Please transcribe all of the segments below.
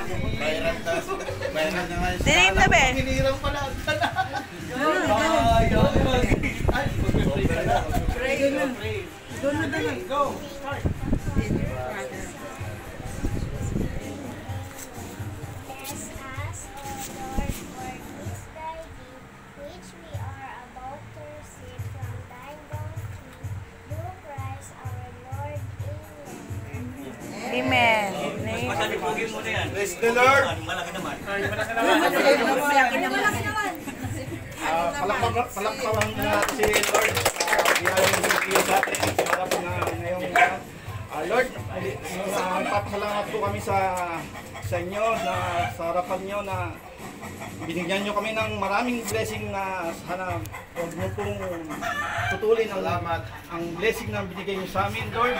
Bayaran na nga. Dilim na be. Hinirang pala. Go. Start. Amen. Masalipugin mo na yan. Praise the Lord. Malaki naman. Malaki naman. Palakpakan na natin si Lord. Biyayang bigyan sa atin. Para po na ngayong Lord, papasalamat po kami sa inyo, sa harapan nyo na binigyan nyo kami ng maraming blessing na sana huwag nyo pong tutulin ang blessing na binigay nyo sa amin, Lord.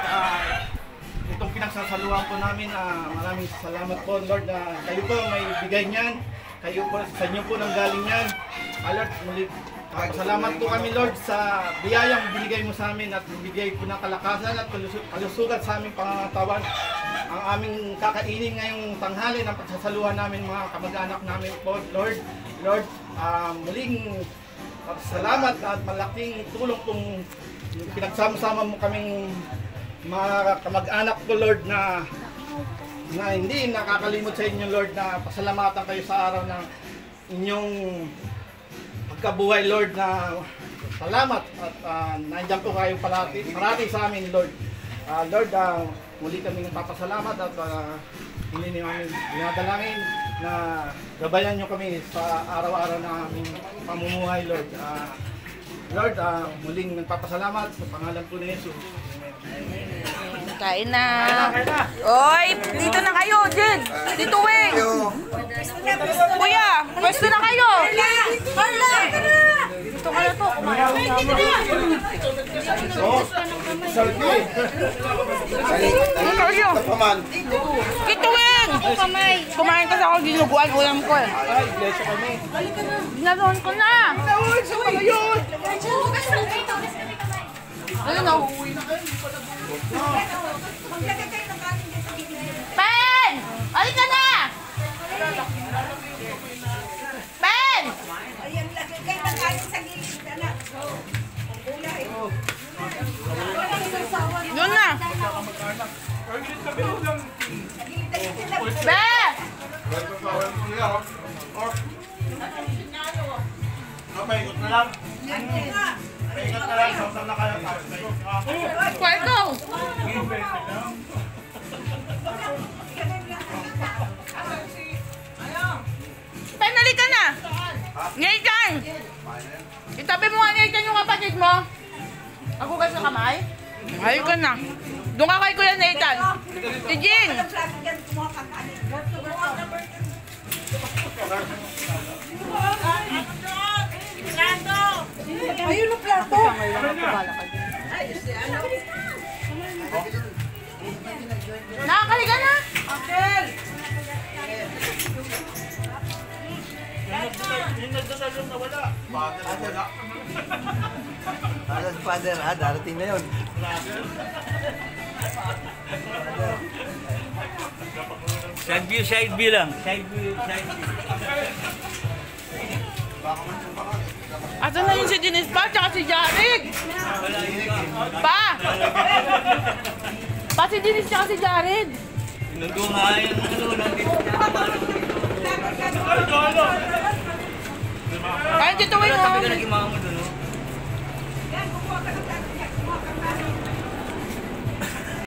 Itong pinagsasaluhan po namin, maraming salamat po, Lord, na kayo po may bigay niyan. Kayo po, sa inyo po nang galing yan. Lord, muli, salamat po kami, Lord, sa biyayang binigay mo sa amin at bigay po ng kalakasan at kalusugan sa aming pangangatawan. Ang aming kakainin ngayong tanghali ng pagsasaluhan namin mga kamag-anak namin po, Lord. Lord, muling salamat at malaking tulong kung pinagsama-sama mo kaming mga kamag-anak ko, Lord, na hindi nakakalimot sa inyo, Lord, na pasalamatan kayo sa araw ng inyong pagkabuhay, Lord, na salamat at nandiyan po kayo parati sa amin, Lord. Lord, muli kami nagpapasalamat at hindi namin dinadalangin na gabayan nyo kami sa araw-araw na aming pamumuhay, Lord. Lord, muling nagpapasalamat sa pangalan po ni Jesus. Kain na. Oy, dito na kayo, Jen. Dito, Weng. Kuya, pwesto na kayo. Dito ka na to. Dito, Weng. Kumain kasi ako dinuguan. Ulam ko eh. Ay, bless kami. Ginagawan ko na. Ano na? Pen! Halika na! Pen! Doon na! Be! Paikot na lang. Paikot na lang. Sasam na kayo. Kwarto! Pen, halika na! Nathan! Itabi mo nga, Nathan, yung kapatid mo. Ako ka sa kamay? Halika na. Doon ka kay Kuya Nathan. Si Jing! Ayun ang plato. Nakakaliga na! Yung nagdasal yung nawala. Father, darating na yun. Side view lang. Side view. Asan na yun si Denise pa, tsaka si Jared? Pa! Pa si Denise tsaka si Jared. Nandun nga yung nandito. Kaya dito, Weng, Wala oh. tabi ka naging mga mo dun, no?